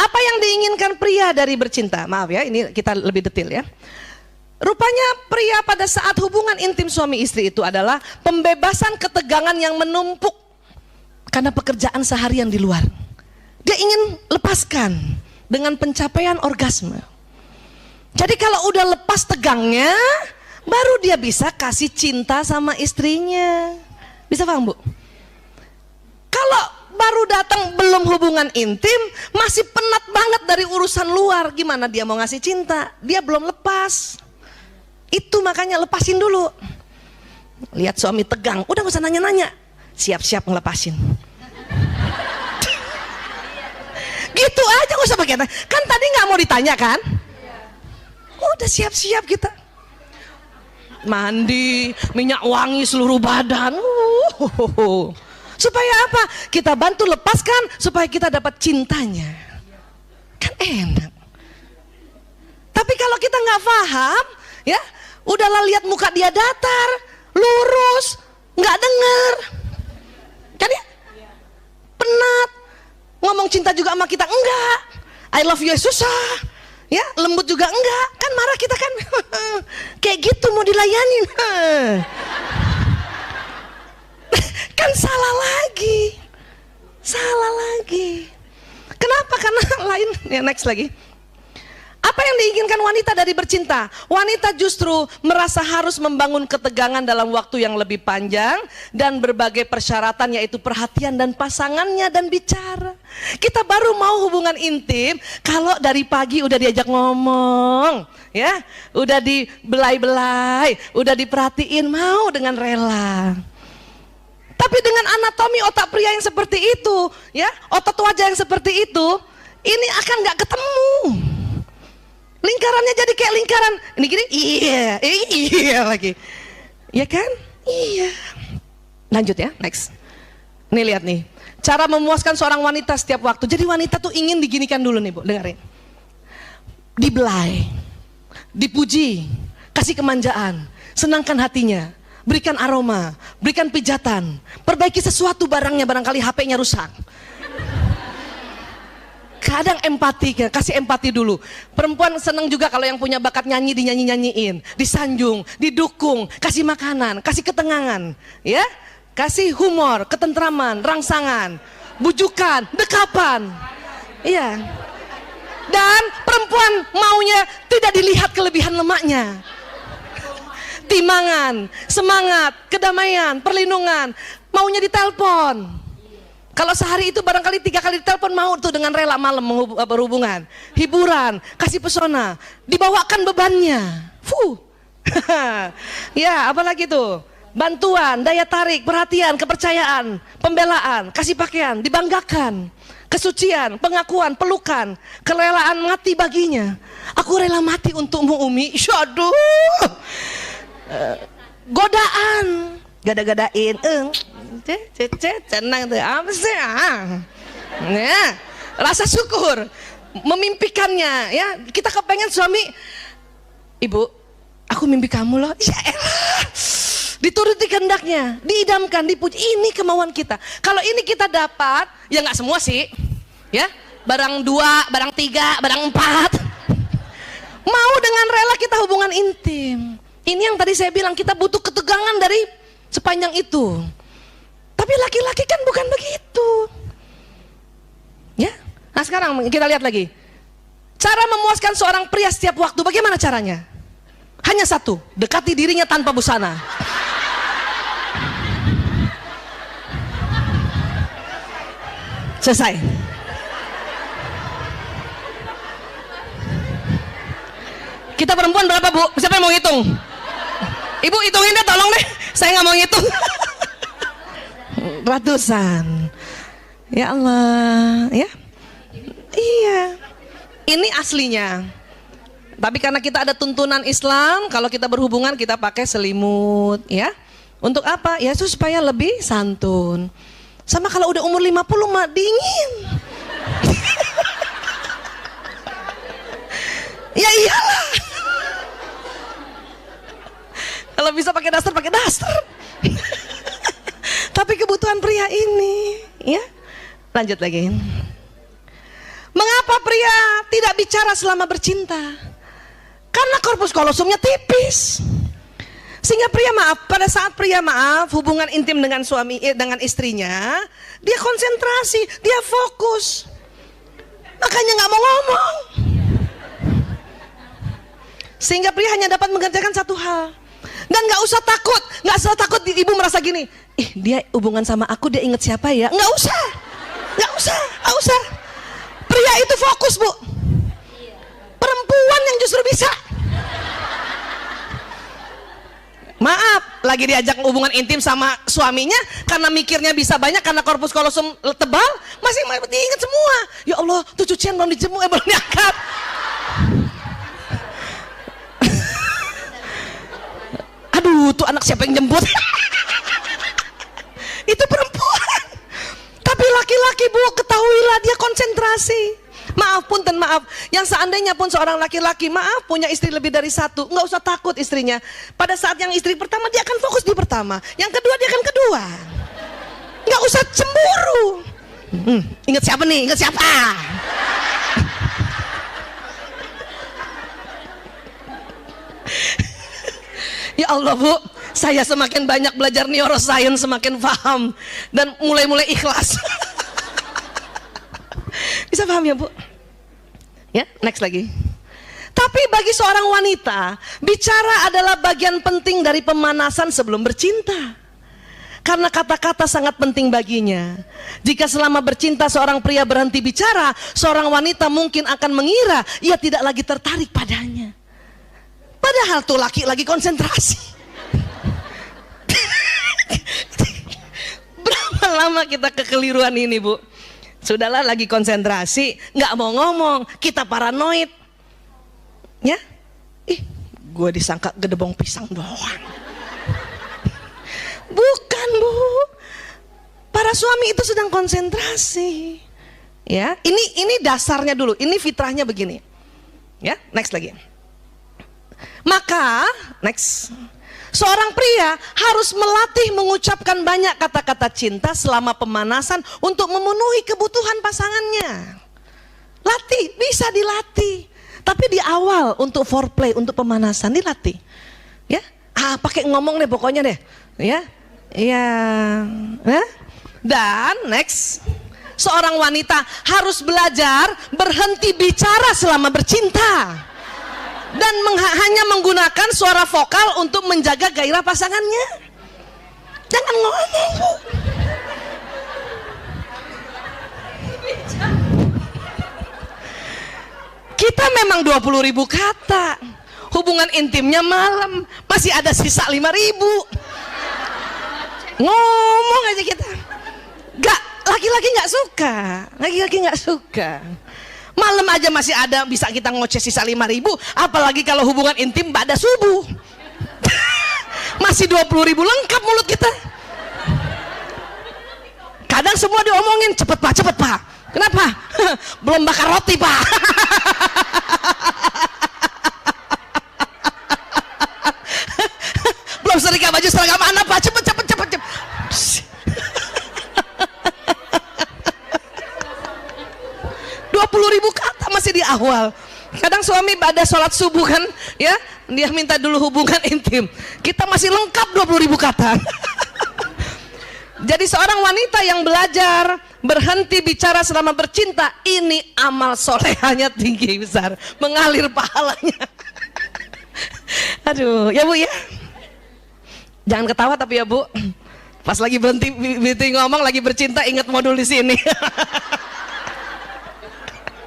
Apa yang diinginkan pria dari bercinta? Maaf ya, ini kita lebih detail ya. Rupanya pria pada saat hubungan intim suami istri itu adalah pembebasan ketegangan yang menumpuk karena pekerjaan seharian di luar. Dia ingin lepaskan dengan pencapaian orgasme. Jadi kalau udah lepas tegangnya, baru dia bisa kasih cinta sama istrinya. Bisa paham, Bu? Kalau baru datang belum hubungan intim, masih penat banget dari urusan luar, gimana dia mau ngasih cinta? Dia belum lepas. Itu makanya lepasin dulu. Lihat suami tegang, udah gak usah nanya-nanya, siap-siap ngelepasin. Gitu aja, gak usah pakai tanya. Kan tadi gak mau ditanya kan? Udah siap-siap kita. Mandi, minyak wangi seluruh badan. Supaya apa? Kita bantu lepaskan supaya kita dapat cintanya. Kan enak. Tapi kalau kita nggak paham, ya, udahlah lihat muka dia datar, lurus, nggak denger, kan ya? Penat. Ngomong cinta juga sama kita enggak. I love you susah. Ya, lembut juga enggak. Kan marah kita kan. Kayak gitu mau dilayanin. Kan salah lagi. Salah lagi. Kenapa? Karena lain. Ya, next lagi. Apa yang diinginkan wanita dari bercinta? Wanita justru merasa harus membangun ketegangan dalam waktu yang lebih panjang dan berbagai persyaratan, yaitu perhatian dan pasangannya dan bicara. Kita baru mau hubungan intim kalau dari pagi udah diajak ngomong, ya, udah dibelai-belai, udah diperhatiin, mau dengan rela. Tapi dengan anatomi otak pria yang seperti itu, ya, otot wajah yang seperti itu, ini akan nggak ketemu. Lingkarannya jadi kayak lingkaran ini gini, iya lagi, ya kan? Iya. Lanjut ya, next. Nih lihat nih, cara memuaskan seorang wanita setiap waktu. Jadi wanita tuh ingin diginikan dulu nih, Bu, dengerin. Dibelai, dipuji, kasih kemanjaan, senangkan hatinya, berikan aroma, berikan pijatan, perbaiki sesuatu barangnya, barangkali HP-nya rusak. Kadang empati, kasih empati dulu. Perempuan senang juga kalau yang punya bakat nyanyi dinyanyi-nyanyiin, disanjung, didukung, kasih makanan, kasih ketenangan, ya, kasih humor, ketentraman, rangsangan, bujukan, dekapan, iya. Dan perempuan maunya tidak dilihat kelebihan lemaknya. Timangan, semangat, kedamaian, perlindungan, maunya ditelepon. Kalau sehari itu barangkali 3 kali ditelepon, mau tuh dengan rela malam berhubungan, hiburan, kasih pesona, dibawakan bebannya. Ya, apalagi tuh? Bantuan, daya tarik, perhatian, kepercayaan, pembelaan, kasih pakaian, dibanggakan, kesucian, pengakuan, pelukan, kerelaan mati baginya. Aku rela mati untukmu, Umi. Aduh. Godaan, gada-gadain, senang tuh, apa sih? Ya, rasa syukur, memimpikannya, ya. Kita kepengen suami, Ibu, aku mimpi kamu loh. Ya elah, dituruti kehendaknya, diidamkan, dipuji. Ini kemauan kita. Kalau ini kita dapat, ya nggak semua sih, ya. Barang 2, barang 3, barang 4. Mau dengan rela kita hubungan intim. Ini yang tadi saya bilang, kita butuh ketegangan dari sepanjang itu. Tapi laki-laki kan bukan begitu, ya. Nah sekarang kita lihat lagi, cara memuaskan seorang pria setiap waktu. Bagaimana caranya? Hanya satu, dekati dirinya tanpa busana. Selesai. Kita perempuan berapa, Bu? Siapa yang mau ngitung? Ibu hitungin deh, tolong deh. Saya nggak mau ngitung. Ratusan. Ya Allah, ya. Iya. Ini aslinya. Tapi karena kita ada tuntunan Islam, kalau kita berhubungan kita pakai selimut, ya. Untuk apa? Ya supaya lebih santun. Sama kalau udah umur 50 mah dingin. Ya iyalah. Kalau bisa pakai daster, pakai daster. Tapi kebutuhan pria ini, ya. Lanjut lagi. Mengapa pria tidak bicara selama bercinta? Karena korpus kolosumnya tipis. Sehingga pria pada saat pria hubungan intim dengan dengan istrinya, dia konsentrasi, dia fokus. Makanya nggak mau ngomong. Sehingga pria hanya dapat mengerjakan satu hal. Dan nggak usah takut ibu merasa gini, dia hubungan sama aku, dia inget siapa ya? Nggak usah. Pria itu fokus, Bu. Perempuan yang justru bisa. Maaf, lagi diajak hubungan intim sama suaminya, karena mikirnya bisa banyak, karena korpus kolosum tebal, masih diingat semua. Ya Allah, tuh cucian belum dijemur, belum diangkat. Aduh, tuh anak siapa yang jemput? Itu perempuan. Tapi laki-laki, Bu, ketahuilah dia konsentrasi. Maaf, yang seandainya pun seorang laki-laki punya istri lebih dari satu, nggak usah takut istrinya. Pada saat yang istri pertama, dia akan fokus di pertama, yang kedua dia akan kedua. Nggak usah cemburu. Ingat siapa nih? Ingat siapa? Ya Allah, Bu, saya semakin banyak belajar neuroscience, semakin paham dan mulai ikhlas. Bisa paham ya, Bu? Ya, next lagi. Tapi bagi seorang wanita, bicara adalah bagian penting dari pemanasan sebelum bercinta. Karena kata-kata sangat penting baginya. Jika selama bercinta seorang pria berhenti bicara, seorang wanita mungkin akan mengira ia tidak lagi tertarik padanya. Padahal tuh laki lagi konsentrasi. Berapa lama kita kekeliruan ini, Bu? Sudahlah, lagi konsentrasi, nggak mau ngomong, kita paranoid. Ya? Gue disangka gedebong pisang doang. Bukan, Bu. Para suami itu sedang konsentrasi. Ya, ini dasarnya dulu. Ini fitrahnya begini. Ya, next lagi. Maka, next. Seorang pria harus melatih mengucapkan banyak kata-kata cinta selama pemanasan untuk memenuhi kebutuhan pasangannya. Latih, bisa dilatih. Tapi di awal untuk foreplay, untuk pemanasan dilatih. Ya, pakai ngomong deh pokoknya deh. Ya, dan next, seorang wanita harus belajar berhenti bicara selama bercinta. Dan hanya menggunakan suara vokal untuk menjaga gairah pasangannya. Jangan ngomong, Bu. Kita memang 20.000 kata. Hubungan intimnya malam, masih ada sisa 5.000. Ngomong aja kita. Laki-laki nggak suka. Malam aja masih ada, bisa kita ngoceh sisa 5.000, apalagi kalau hubungan intim pada subuh. Masih 20.000 lengkap mulut kita. Kadang semua diomongin, cepet pak. Kenapa? Belum bakar roti, Pak. Belum setrika baju seragam anak, Pak. Cepet. 20.000 kata masih di awal. Kadang suami pada sholat subuh kan, ya, dia minta dulu hubungan intim. Kita masih lengkap 20.000 kata. Jadi seorang wanita yang belajar berhenti bicara selama bercinta, ini amal solehanya tinggi besar, mengalir pahalanya. Aduh, ya Bu ya. Jangan ketawa tapi ya Bu. Pas lagi berhenti ngomong, lagi bercinta, ingat modul di sini.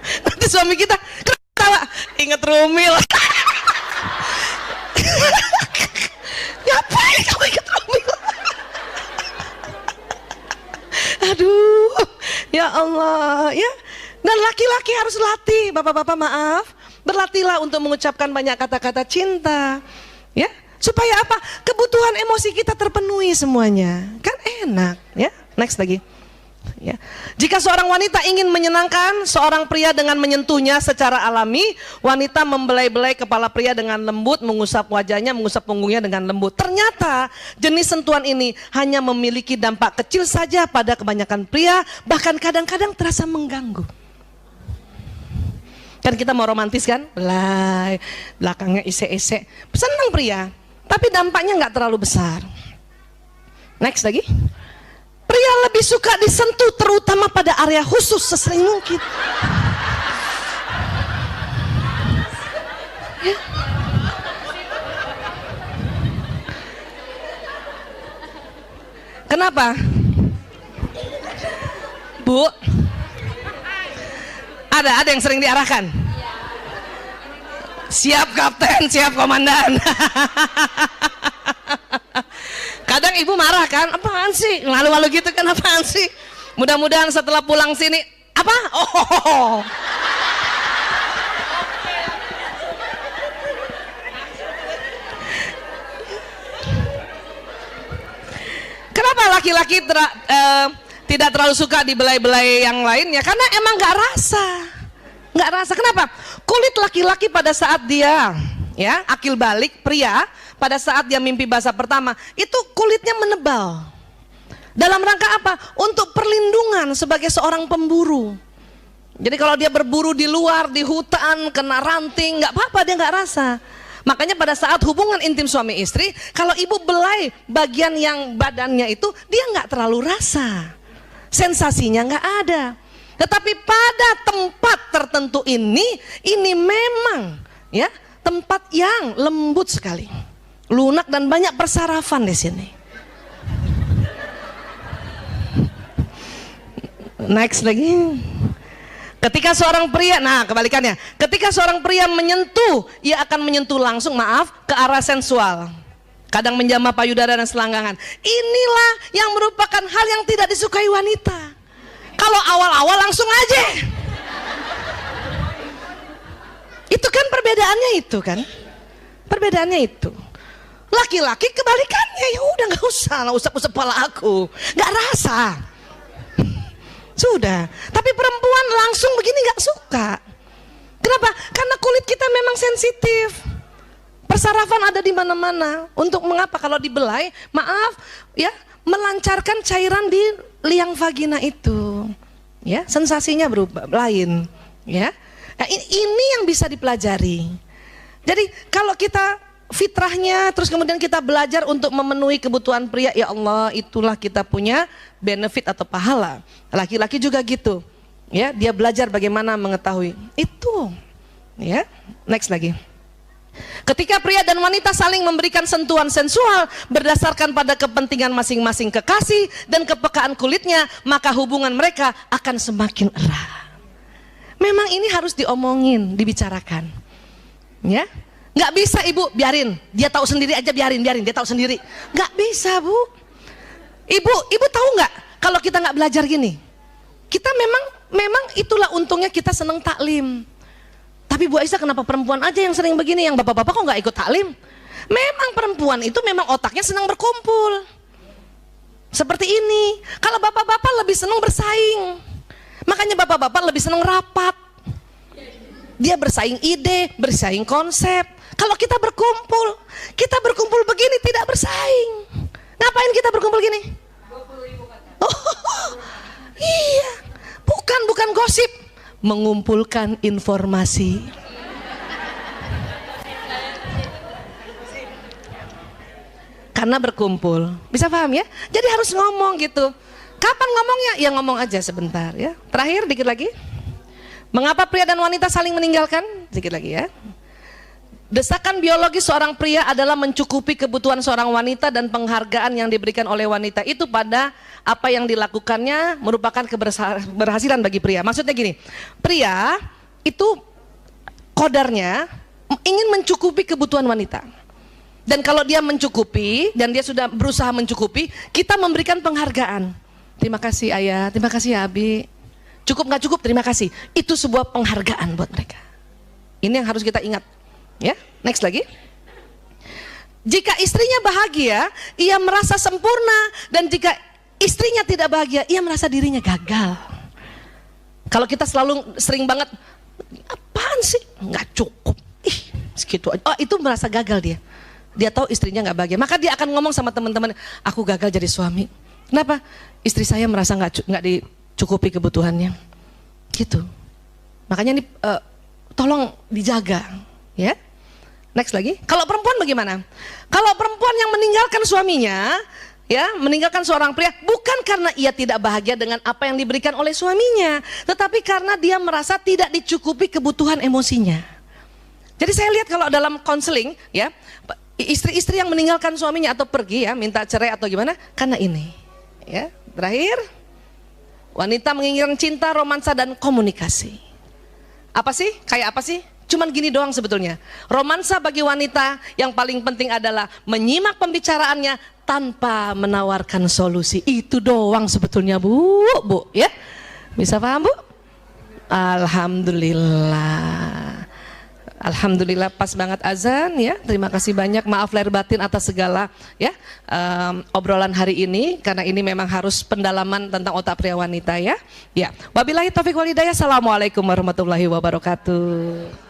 Nanti suami kita ketawa, inget Rumil. Ngapain kamu inget Rumil? Aduh, ya Allah, ya. Dan laki-laki harus latih, bapak-bapak maaf, berlatihlah untuk mengucapkan banyak kata-kata cinta, ya. Supaya apa? Kebutuhan emosi kita terpenuhi semuanya, kan enak, ya. Next lagi. Ya. Jika seorang wanita ingin menyenangkan seorang pria dengan menyentuhnya secara alami, wanita membelai-belai kepala pria dengan lembut, mengusap wajahnya, mengusap punggungnya dengan lembut. Ternyata jenis sentuhan ini hanya memiliki dampak kecil saja pada kebanyakan pria, bahkan kadang-kadang terasa mengganggu. Kan kita mau romantis kan? Belai, belakangnya ise-ise. Senang pria, tapi dampaknya nggak terlalu besar. Next lagi. Pria lebih suka disentuh terutama pada area khusus sesering mungkin. Ya. Kenapa? Bu, ada yang sering diarahkan. Siap kapten, siap komandan. Kadang ibu marah kan, apaan sih? Malu-malu gitu kan, apaan sih? Mudah-mudahan setelah pulang sini, apa? Oh. Kenapa laki-laki tidak terlalu suka dibelai-belai yang lainnya? Karena emang nggak rasa. Kenapa? Kulit laki-laki pada saat dia ya akil balik, pria pada saat dia mimpi basah pertama itu kulitnya menebal. Dalam rangka apa? Untuk perlindungan sebagai seorang pemburu. Jadi kalau dia berburu di luar, di hutan, kena ranting, nggak apa-apa, dia nggak rasa. Makanya pada saat hubungan intim suami istri, kalau ibu belai bagian yang badannya itu, dia nggak terlalu rasa, sensasinya nggak ada. Tetapi pada tempat tertentu ini memang ya tempat yang lembut sekali, lunak dan banyak persarafan di sini. Next lagi. Ketika seorang pria, nah kebalikannya, ketika seorang pria menyentuh, ia akan menyentuh langsung, ke arah sensual. Kadang menjamah payudara dan selangkangan. Inilah yang merupakan hal yang tidak disukai wanita. Kalau awal-awal langsung aja. Itu kan perbedaannya itu kan. Perbedaannya itu. Laki-laki kebalikannya, ya udah nggak usah usap-usap kepala aku, nggak rasa. Sudah, tapi perempuan langsung begini nggak suka. Kenapa? Karena kulit kita memang sensitif. Persarafan ada di mana-mana. Untuk mengapa kalau dibelai, ya, melancarkan cairan di liang vagina itu. Ya, sensasinya berubah lain, ya. Nah, ini yang bisa dipelajari. Jadi kalau kita fitrahnya, terus kemudian kita belajar untuk memenuhi kebutuhan pria, ya Allah, itulah kita punya benefit atau pahala. Laki-laki juga gitu, ya, dia belajar bagaimana mengetahui itu, ya. Next lagi. Ketika pria dan wanita saling memberikan sentuhan sensual berdasarkan pada kepentingan masing-masing kekasih dan kepekaan kulitnya, maka hubungan mereka akan semakin erat. Memang ini harus diomongin, dibicarakan, ya. Nggak bisa ibu, biarin, dia tahu sendiri aja, biarin, dia tahu sendiri. Nggak bisa bu. Ibu tahu nggak kalau kita nggak belajar gini, kita memang itulah untungnya kita seneng taklim. Tapi Bu Aisyah, kenapa perempuan aja yang sering begini, yang bapak-bapak kok nggak ikut taklim? Memang perempuan itu memang otaknya senang berkumpul. Seperti ini. Kalau bapak-bapak lebih senang bersaing, makanya bapak-bapak lebih senang rapat. Dia bersaing ide, bersaing konsep. Kalau kita berkumpul begini tidak bersaing. Ngapain kita berkumpul gini? Oh, iya, bukan gosip, mengumpulkan informasi. Karena berkumpul, bisa paham ya? Jadi harus ngomong gitu. Kapan ngomongnya? Ya ngomong aja sebentar ya. Terakhir dikit lagi. Mengapa pria dan wanita saling meninggalkan? Sedikit lagi ya. Desakan biologis seorang pria adalah mencukupi kebutuhan seorang wanita dan penghargaan yang diberikan oleh wanita itu pada apa yang dilakukannya merupakan keberhasilan bagi pria. Maksudnya gini, pria itu kodarnya ingin mencukupi kebutuhan wanita. Dan kalau dia mencukupi dan dia sudah berusaha mencukupi, kita memberikan penghargaan. Terima kasih ayah, terima kasih ya Abi. Cukup nggak cukup, terima kasih. Itu sebuah penghargaan buat mereka. Ini yang harus kita ingat. Ya, next lagi. Jika istrinya bahagia, ia merasa sempurna, dan jika istrinya tidak bahagia, ia merasa dirinya gagal. Kalau kita sering banget, apaan sih? Nggak cukup. Segitu aja. Oh, itu merasa gagal dia. Dia tahu istrinya nggak bahagia, maka dia akan ngomong sama teman-teman, aku gagal jadi suami. Kenapa? Istri saya merasa nggak dicukupi kebutuhannya. Gitu. Makanya ini tolong dijaga, ya. Next lagi. Kalau perempuan bagaimana? Kalau perempuan yang meninggalkan suaminya, ya, meninggalkan seorang pria bukan karena ia tidak bahagia dengan apa yang diberikan oleh suaminya, tetapi karena dia merasa tidak dicukupi kebutuhan emosinya. Jadi saya lihat kalau dalam konseling, ya, istri-istri yang meninggalkan suaminya atau pergi, ya, minta cerai atau gimana, karena ini, ya. Terakhir, wanita menginginkan cinta, romansa, dan komunikasi. Apa sih? Kayak apa sih? Cuman gini doang sebetulnya. Romansa bagi wanita yang paling penting adalah menyimak pembicaraannya tanpa menawarkan solusi. Itu doang sebetulnya, Bu, ya. Bisa paham, Bu? Alhamdulillah. Alhamdulillah pas banget azan, ya. Terima kasih banyak, maaf lahir batin atas segala, ya, obrolan hari ini, karena ini memang harus pendalaman tentang otak pria wanita, ya. Ya. Wabillahi taufiq wal hidayah. Assalamualaikum warahmatullahi wabarakatuh.